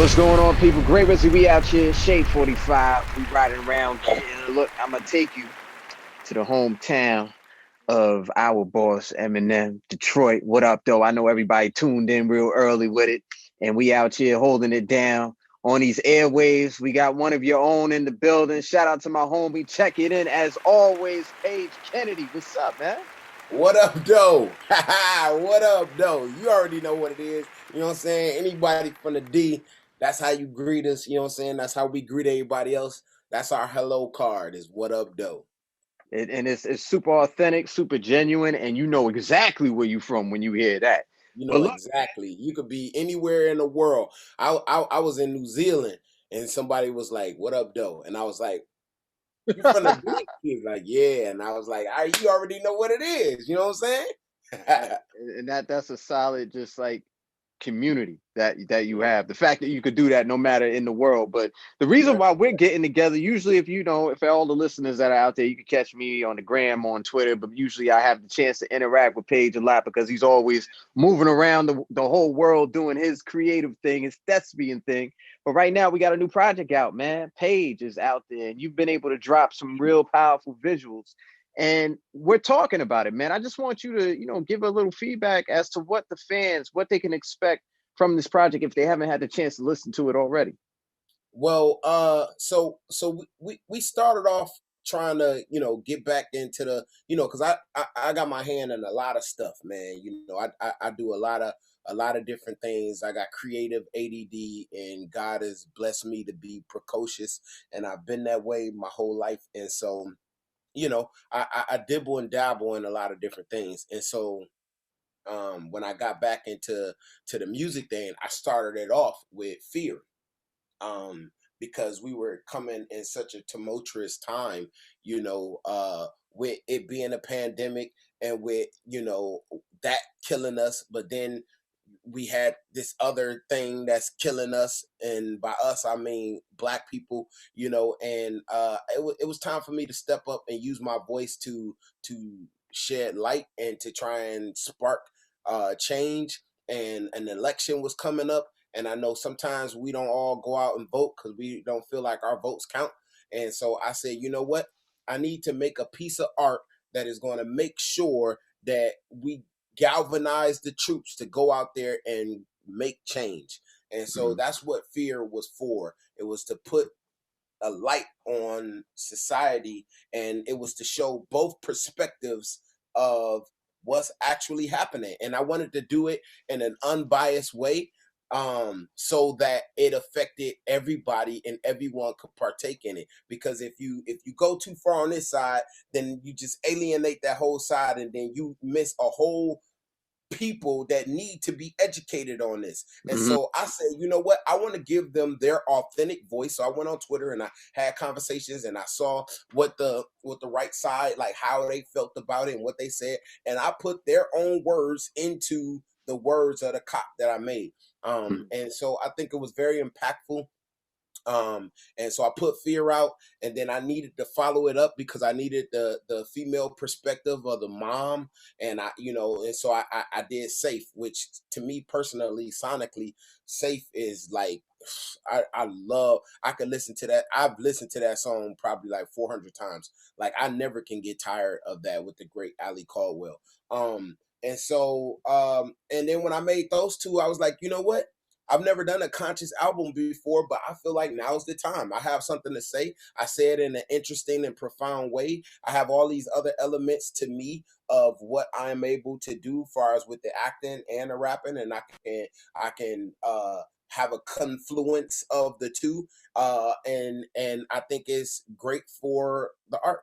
What's going on, people? Gray Rizzy, we out here, Shade 45. We riding around. Look, I'm going to take you to the hometown of our boss, Eminem, Detroit. What up, though? I know everybody tuned in real early with it, and we out here holding it down on these airwaves. We got one of your own in the building. Shout out to my homie. Check it in, as always, Paige Kennedy. What's up, man? What up, though? What up, though? You already know what it is. You know what I'm saying? Anybody from the D, that's how you greet us. You know what I'm saying? That's how we greet everybody else. That's our hello card is what up, though? And it's super authentic, super genuine, and you know exactly where you from when you hear that. You But know look, exactly. You could be anywhere in the world. I was in New Zealand and somebody was like, "What up, though?" And I was like, "You from the D?" He's like, "Yeah." And I was like, "All right, you already know what it is." You know what I'm saying? and that's a solid, just like, community that you have. The fact that you could do that no matter in the world. But the reason Yeah. why we're getting together, usually, if you know, if all the listeners that are out there, you can catch me on the gram, on Twitter, but usually I have the chance to interact with Paige a lot because he's always moving around the whole world doing his creative thing, his thespian thing. But right now we got a new project out, man. Paige is out there, and you've been able to drop some real powerful visuals, and we're talking about it, man. I just want you to, give a little feedback as to what the fans, what they can expect from this project if they haven't had the chance to listen to it already. Well, so we started off trying to get back into the because I got my hand in a lot of stuff, man. I do a lot of different things. I got creative ADD, and God has blessed me to be precocious, and I've been that way my whole life, and so I dibble and dabble in a lot of different things, and so when I got back into the music thing, I started it off with fear, because we were coming in such a tumultuous time, with it being a pandemic and with, that killing us. But then we had this other thing that's killing us. And by us, I mean Black people, and it was time for me to step up and use my voice to shed light and to try and spark change. And an election was coming up, and I know sometimes we don't all go out and vote because we don't feel like our votes count. And so I said, you know what? I need to make a piece of art that is going to make sure that we galvanize the troops to go out there and make change. And so Mm-hmm. that's what fear was for. It was to put a light on society, and it was to show both perspectives of what's actually happening. And I wanted to do it in an unbiased way, so that it affected everybody and everyone could partake in it. Because if you go too far on this side, then you just alienate that whole side, and then you miss a whole people that need to be educated on this. And Mm-hmm. so I said, you know what? I want to give them their authentic voice. So I went on Twitter and I had conversations, and I saw what the right side, like how they felt about it and what they said. And I put their own words into the words of the cop that I made. And so I think it was very impactful. And so I put fear out, and then I needed to follow it up because I needed the female perspective of the mom. And and so I did Safe, which to me personally, sonically, Safe is like, I love. I could listen to that. I've listened to that song probably like 400 times. Like, I never can get tired of that, with the great Ali Caldwell. And so and then when I made those two, I was like, you know what? I've never done a conscious album before, but I feel like now's the time. I have something to say. I say it in an interesting and profound way. I have all these other elements to me of what I'm able to do, far as with the acting and the rapping, and I can have a confluence of the two, and I think it's great for the art.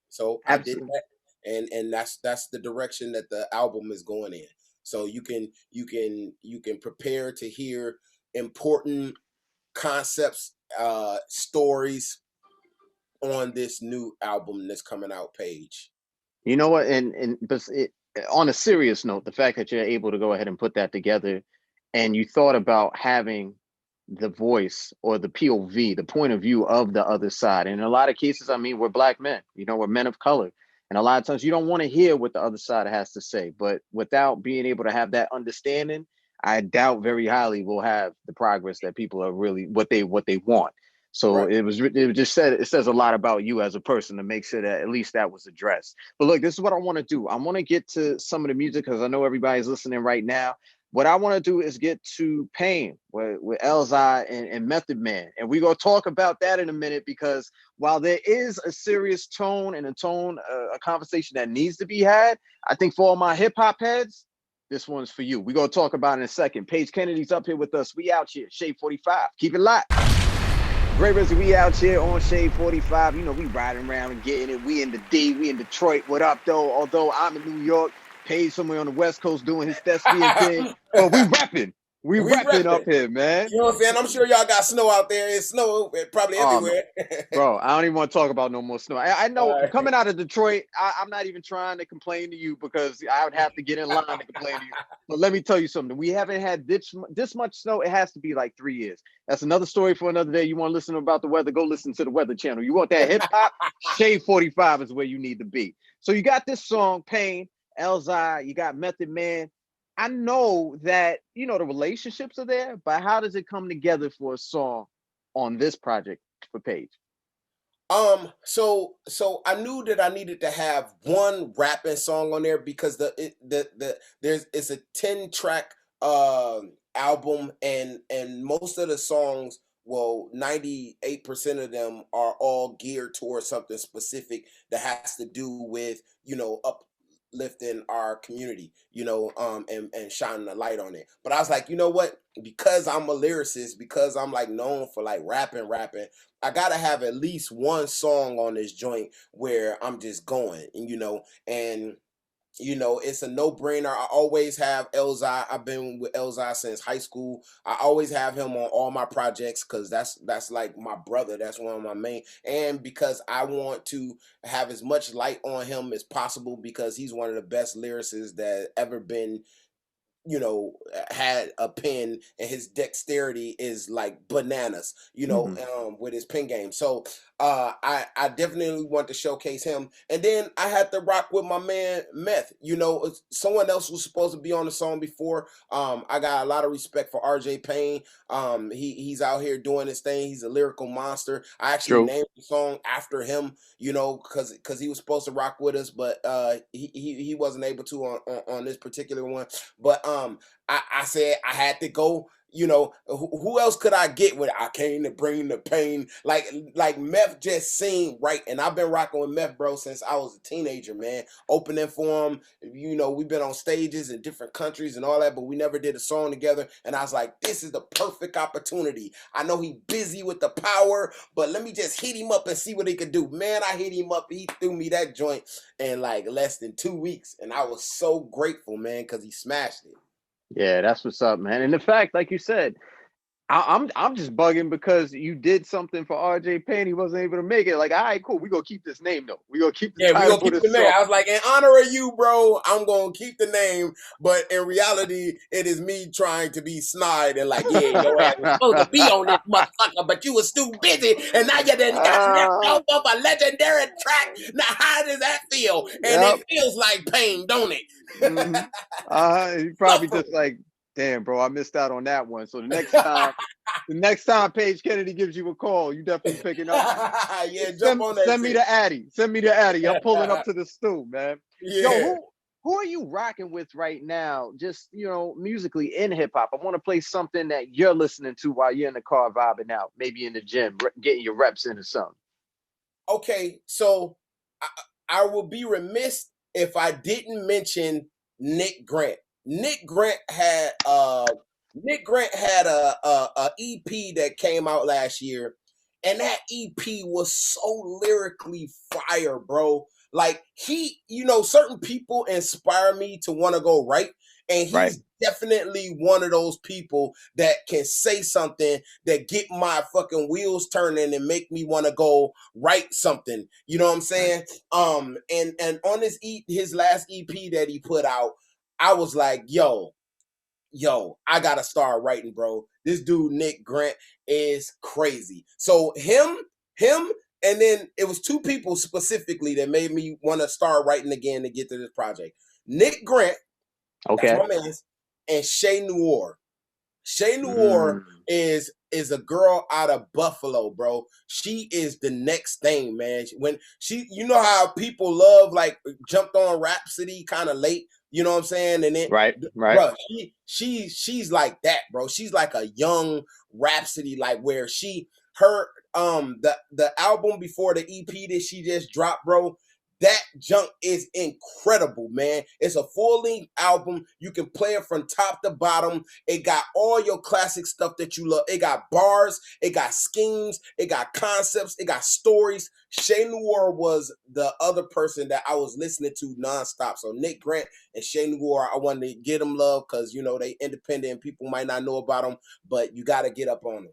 So I did Absolutely. that, and that's the direction that the album is going in. So you can prepare to hear important concepts, stories on this new album that's coming out, Page. You know what? On a serious note, the fact that you're able to go ahead and put that together, and you thought about having the voice or the POV, the point of view of the other side. And in a lot of cases, I mean, we're Black men, we're men of color. And a lot of times you don't want to hear what the other side has to say. But without being able to have that understanding, I doubt very highly we'll have the progress that people are really what they want. So Right. it just said it says a lot about you as a person to make sure that at least that was addressed. But look, this is what I want to do. I want to get to some of the music because I know everybody's listening right now. What I want to do is get to Pain with eLZhi and Method Man. And we're going to talk about that in a minute because while there is a serious tone and a conversation that needs to be had, I think for all my hip hop heads, this one's for you. We're going to talk about it in a second. Paige Kennedy's up here with us. We out here, Shade 45. Keep it locked. Gray Rizzy, we out here on Shade 45. You know, we riding around and getting it. We in the D, we in Detroit. What up, though? Although I'm in New York, Paige somewhere on the West Coast doing his thespian thing. But we repping. We repping up here, man. You know what I'm saying? I'm sure y'all got snow out there. It's snow probably everywhere. Bro, I don't even want to talk about no more snow. I know coming out of Detroit, I'm not even trying to complain to you because I would have to get in line to complain to you. But let me tell you something. We haven't had this much snow. It has to be like 3 years. That's another story for another day. You want to listen about the weather? Go listen to the Weather Channel. You want that hip hop? Shade 45 is where you need to be. So you got this song, Pain, eLZhi, you got Method Man. I know that, you know, the relationships are there, but how does it come together for a song on this project for Paige? So I knew that I needed to have one rapping song on there because it's a 10-track album and most of the songs, well, 98% of them are all geared towards something specific that has to do with, you know, uplifting our community, you know, and shining a light on it. But I was like, you know what? Because I'm a lyricist, because I'm like known for like rapping, I gotta have at least one song on this joint where I'm just going, and you know, it's a no-brainer. I always have eLZhi. I've been with eLZhi since high school. I always have him on all my projects because that's like my brother. That's one of my main. And because I want to have as much light on him as possible because he's one of the best lyricists that ever been, you know, had a pen, and his dexterity is like bananas, you know, with his pen game. So I definitely want to showcase him. And then I had to rock with my man Meth. You know, someone else was supposed to be on the song before. I got a lot of respect for RJ Payne. He's out here doing his thing. He's a lyrical monster. I actually named the song after him, you know, because he was supposed to rock with us, but he wasn't able to on this particular one. But I said I had to go. You know, who else could I get with? I came to bring the pain. Like Meth just seemed right, and I've been rocking with Meth, bro, since I was a teenager, man. Opening for him, you know, we've been on stages in different countries and all that, but we never did a song together. And I was like, this is the perfect opportunity. I know he busy with the power, but let me just hit him up and see what he could do. Man, I hit him up. He threw me that joint in like less than 2 weeks, and I was so grateful, man, because he smashed it. Yeah, that's what's up, man. And the fact, like you said, I'm just bugging because you did something for RJ Payne. He wasn't able to make it. Like, all right, cool. We're gonna keep this name though. We're gonna keep the title for the song. Name. I was like, in honor of you, bro, I'm gonna keep the name. But in reality, it is me trying to be snide and like, yeah, your ass was supposed to be on this motherfucker, but you was too busy, and now you done got left off of a legendary track. Now, how does that feel? And it feels like pain, don't it? You probably just like, damn, bro, I missed out on that one. So the next time Paige Kennedy gives you a call, you definitely picking up. Yeah, jump on that. Send me the Addy. Send me the Addy. I'm pulling up to the stool, man. Yeah. Yo, who are you rocking with right now? Just, you know, musically in hip hop. I want to play something that you're listening to while you're in the car vibing out, maybe in the gym, getting your reps into something. Okay, so I will be remiss if I didn't mention Nick Grant. Nick Grant had a EP that came out last year, and that EP was so lyrically fire, bro. Like he, you know, certain people inspire me to want to go write, and he's definitely one of those people that can say something that get my fucking wheels turning and make me want to go write something. You know what I'm saying? And on his last EP that he put out, I was like, yo, I gotta start writing, bro. This dude, Nick Grant, is crazy. So him, and then it was two people specifically that made me want to start writing again to get to this project. Nick Grant, okay, that's my man, and Shay Noir. Shay Noir Mm. is a girl out of Buffalo, bro. She is the next thing, man. When she, you know how people love like jumped on Rhapsody kind of late, you know what I'm saying? And then, Right. bro, she's like that, bro. She's like a young Rhapsody, like where her the album before the EP that she just dropped, bro. That junk is incredible, man. It's a full-length album. You can play it from top to bottom. It got all your classic stuff that you love. It got bars, it got schemes, it got concepts, it got stories. Shay Noir was the other person that I was listening to nonstop. So Nick Grant and Shay Noir, I wanted to get them love because, you know, they independent and people might not know about them, but you got to get up on them.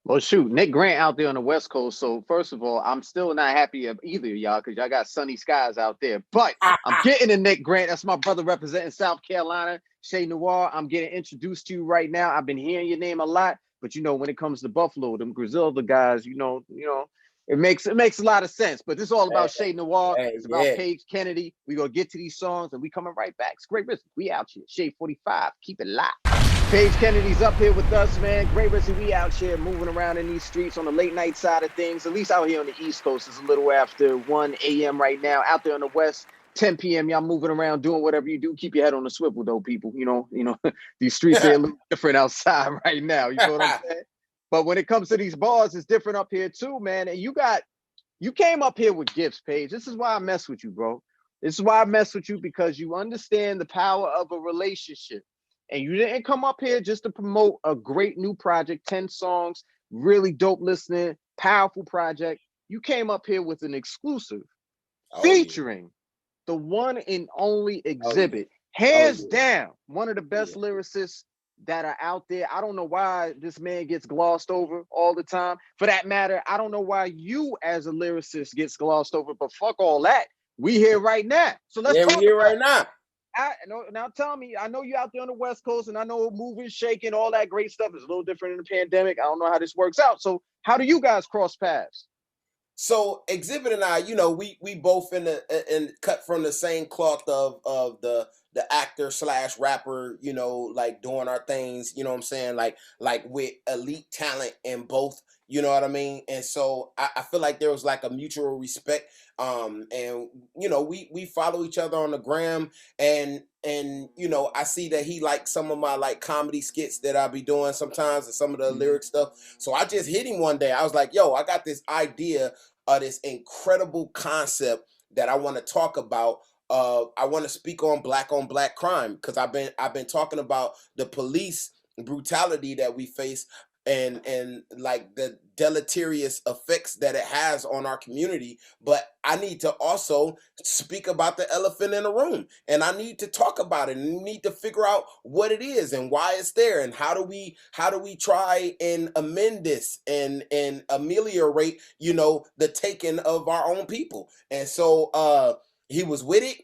Well, shoot, Nick Grant out there on the West Coast. So first of all, I'm still not happy of either of y'all because y'all got sunny skies out there. But I'm getting a Nick Grant. That's my brother representing South Carolina. Shay Noir, I'm getting introduced to you right now. I've been hearing your name a lot, but you know, when it comes to Buffalo, them Griselda guys, you know, it makes a lot of sense. But this is all about Shay Noir. It's about Paige Kennedy. We gonna get to these songs and we coming right back. It's Gray Rizzy. We out here. Shade 45. Keep it live. Paige Kennedy's up here with us, man. Gray Rizzy, we out here moving around in these streets on the late night side of things. At least out here on the East Coast, it's a little after 1 a.m. right now. Out there on the West, 10 p.m. Y'all moving around, doing whatever you do. Keep your head on the swivel, though, people. You know, these streets are a little different outside right now. You know what I'm saying? But when it comes to these bars, it's different up here too, man. And you came up here with gifts, Paige. This is why I mess with you, bro. This is why I mess with you, because you understand the power of a relationship. And you didn't come up here just to promote a great new project, 10 songs, really dope listening, powerful project. You came up here with an exclusive featuring the one and only Xzibit. Hands down, one of the best lyricists that are out there. I don't know why this man gets glossed over all the time. For that matter, I don't know why you as a lyricist gets glossed over, but fuck all that. We here right now. So let's talk we here right now. Now tell me, I know you out there on the West Coast and I know moving, shaking, all that great stuff is a little different in the pandemic. I don't know how this works out. So how do you guys cross paths? So Xzibit and I, you know, we both in cut from the same cloth of the actor / rapper, you know, like doing our things, you know what I'm saying? Like with elite talent in both, you know what I mean? And so I feel like there was like a mutual respect. And you know, we follow each other on the gram, and you know, I see that he likes some of my like comedy skits that I be doing sometimes and some of the lyric stuff. So I just hit him one day. I was like, yo, I got this idea of this incredible concept that I want to talk about. I want to speak on black crime because I've been talking about the police brutality that we face and like the deleterious effects that it has on our community. But I need to also speak about the elephant in the room, and I need to talk about it, and need to figure out what it is and why it's there, and how do we try and amend this and ameliorate, you know, the taking of our own people. And so he was with it.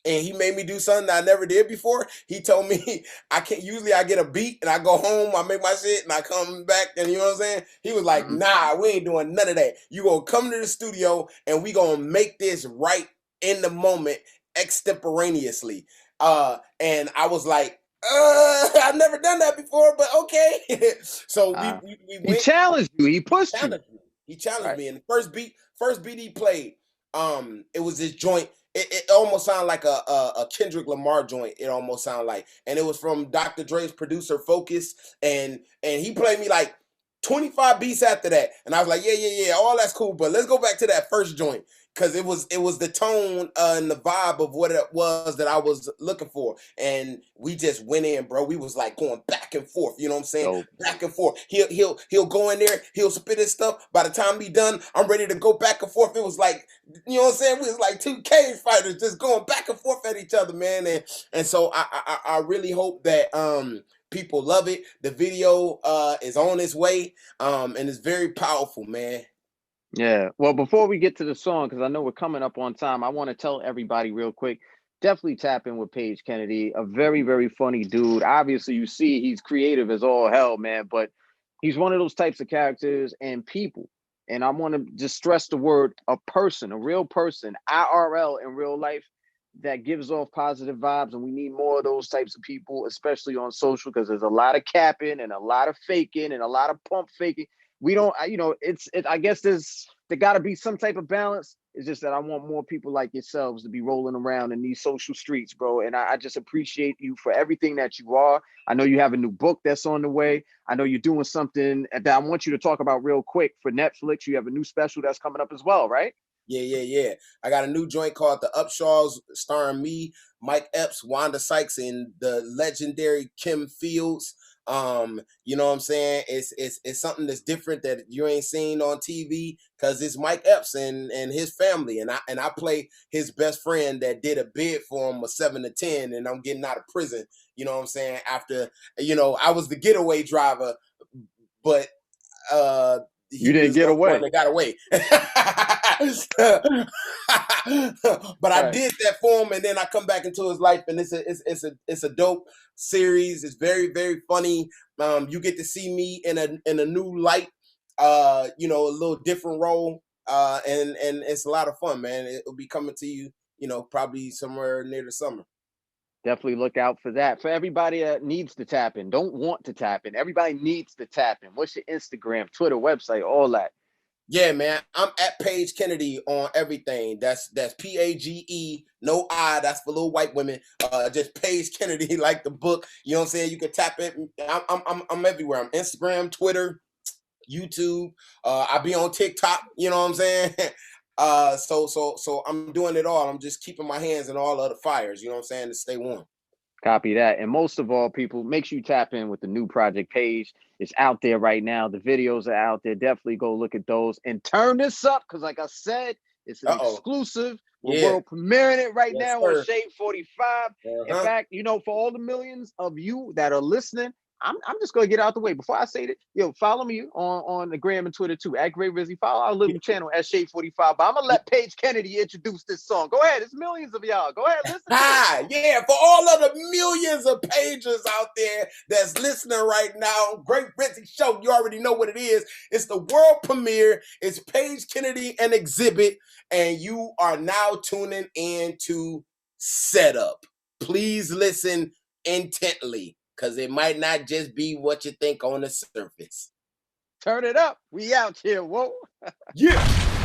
And he made me do something that I never did before. He told me I get a beat and I go home, I make my shit and I come back, and you know what I'm saying? He was like, nah, we ain't doing none of that. You gonna come to the studio and we gonna make this right in the moment, extemporaneously. And I was like, I've never done that before, but okay. So we went. He challenged you. He pushed you. He challenged me. And the first beat he played, it was this joint. It almost sounded like a Kendrick Lamar joint. It almost sounded like, and it was from Dr. Dre's producer Focus, and he played me like 25 beats after that, and I was like, yeah, all that's cool, but let's go back to that first joint, because it was the tone and the vibe of what it was that I was looking for, and we just went in, bro. We was like going back and forth, you know what I'm saying? Back and forth. He'll go in there, he'll spit his stuff. By the time he done, I'm ready to go back and forth. It was like, you know what I'm saying? We was like two cage fighters just going back and forth at each other, man. And so I really hope that people love it. The video is on its way, and it's very powerful, man. Yeah. Well, before we get to the song, because I know we're coming up on time, I want to tell everybody real quick, definitely tap in with Paige Kennedy, a very, very funny dude. Obviously, you see he's creative as all hell, man, but he's one of those types of characters and people. And I want to just stress the word, a person, a real person, IRL in real life. that gives off positive vibes, and we need more of those types of people, especially on social, because there's a lot of capping and a lot of faking and a lot of pump faking. We don't, I guess there got to be some type of balance. It's just that I want more people like yourselves to be rolling around in these social streets, bro. And I just appreciate you for everything that you are. I know you have a new book that's on the way. I know you're doing something that I want you to talk about real quick for Netflix. You have a new special that's coming up as well, right? Yeah. I got a new joint called The Upshaws, starring me, Mike Epps, Wanda Sykes, and the legendary Kim Fields. You know what I'm saying? It's something that's different that you ain't seen on TV, because it's Mike Epps and his family, and I play his best friend that did a bid for him, a 7 to 10, and I'm getting out of prison. You know what I'm saying? After, I was the getaway driver, but you didn't get away. They got away. But I did that for him, and then I come back into his life, and it's a dope series. It's very, very funny. You get to see me in a new light, a little different role, and it's a lot of fun, man. It'll be coming to you, probably somewhere near the summer. Definitely look out for that. For everybody that needs to tap in, don't want to tap in, everybody needs to tap in. What's your Instagram, Twitter, website, all that? Yeah, man. I'm at Paige Kennedy on everything. That's PAGE, no I. That's for little white women. Just Paige Kennedy, like the book. You know what I'm saying? You can tap it. I'm everywhere. I'm Instagram, Twitter, YouTube. I be on TikTok. You know what I'm saying? So I'm doing it all. I'm just keeping my hands in all of the fires. You know what I'm saying? To stay warm. Copy that. And most of all, people, make sure you tap in with the new project page. It's out there right now. The videos are out there. Definitely go look at those and turn this up, because like I said, it's an exclusive. We're world premiering it right now on Shade 45. In fact, for all the millions of you that are listening, I'm just gonna get out the way before I say that. Follow me on the gram and Twitter too, at Gray Rizzy. Follow our little channel at Shade 45. But I'm gonna let Paige Kennedy introduce this song. Go ahead, it's millions of y'all. Go ahead, listen. Yeah, for all of the millions of pages out there that's listening right now, Gray Rizzy Show. You already know what it is. It's the world premiere. It's Paige Kennedy and Xzibit, and you are now tuning in to Setup. Please listen intently, because it might not just be what you think on the surface. Turn it up. We out here. Whoa. Yeah.